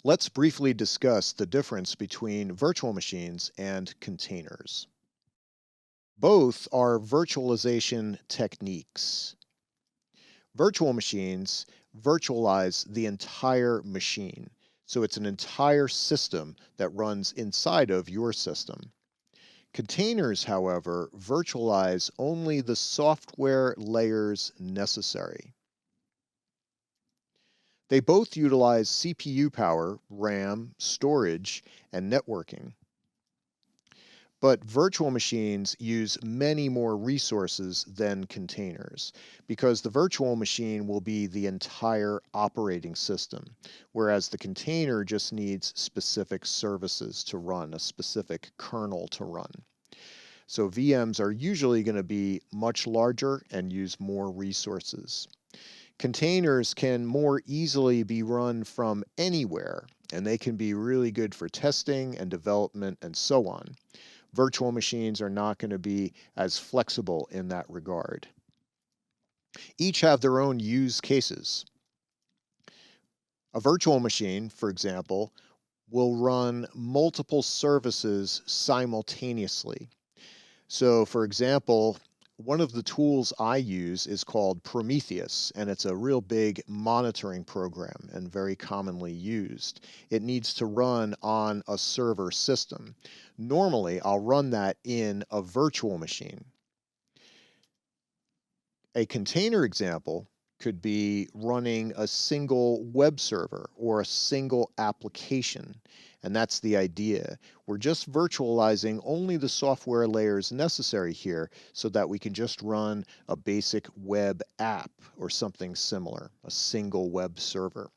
Let's briefly discuss the difference between virtual machines and containers. Both are virtualization techniques. Virtual machines virtualize the entire machine. So it's an entire system that runs inside of your system. Containers, however, virtualize only the software layers necessary. They both utilize CPU power, RAM, storage, and networking. But virtual machines use many more resources than containers because the virtual machine will be the entire operating system, whereas the container just needs specific services to run, a specific kernel to run. So VMs are usually going to be much larger and use more resources. Containers can more easily be run from anywhere, and they can be really good for testing and development and so on. Virtual machines are not going to be as flexible in that regard. Each have their own use cases. A virtual machine, for example, will run multiple services simultaneously. So, for example, one of the tools I use is called Prometheus, and it's a real big monitoring program and very commonly used. It needs to run on a server system. Normally, I'll run that in a virtual machine. A container example could be running a single web server or a single application. And that's the idea. We're just virtualizing only the software layers necessary here so that we can just run a basic web app or something similar, a single web server.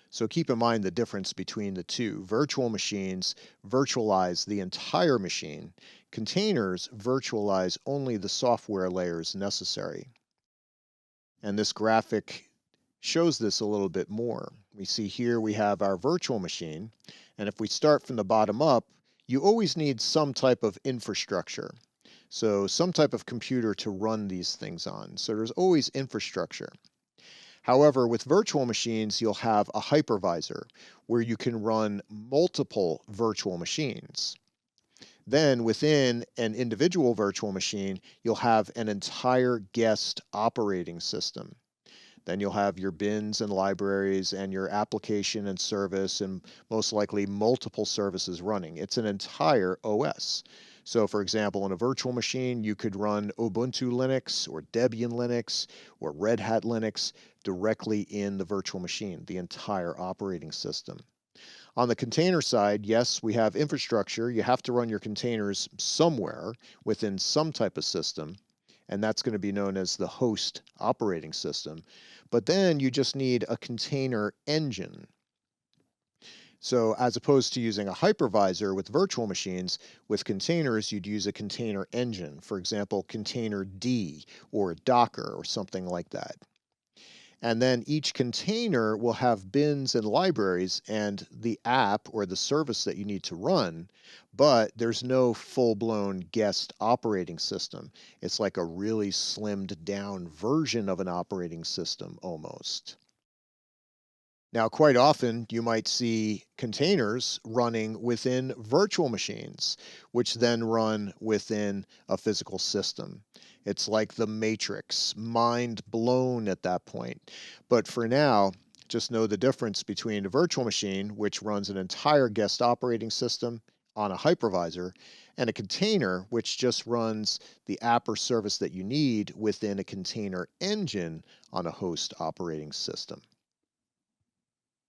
So keep in mind the difference between the two. Virtual machines virtualize the entire machine. Containers virtualize only the software layers necessary. And this graphic shows this a little bit more. We see here we have our virtual machine, and if we start from the bottom up, you always need some type of infrastructure. So some type of computer to run these things on. So there's always infrastructure. However, with virtual machines, you'll have a hypervisor where you can run multiple virtual machines. Then within an individual virtual machine, you'll have an entire guest operating system. Then you'll have your bins and libraries and your application and service and most likely multiple services running. It's an entire OS. So for example, in a virtual machine, you could run Ubuntu Linux or Debian Linux or Red Hat Linux directly in the virtual machine, the entire operating system. On the container side, yes, we have infrastructure. You have to run your containers somewhere within some type of system, and that's going to be known as the host operating system. But then you just need a container engine. So as opposed to using a hypervisor with virtual machines, with containers, you'd use a container engine. For example, container D or Docker or something like that. And then each container will have bins and libraries and the app or the service that you need to run, but there's no full-blown guest operating system. It's like a really slimmed down version of an operating system almost. Now, quite often you might see containers running within virtual machines, which then run within a physical system. It's like the Matrix, mind blown at that point. But for now, just know the difference between a virtual machine, which runs an entire guest operating system on a hypervisor, and a container, which just runs the app or service that you need within a container engine on a host operating system.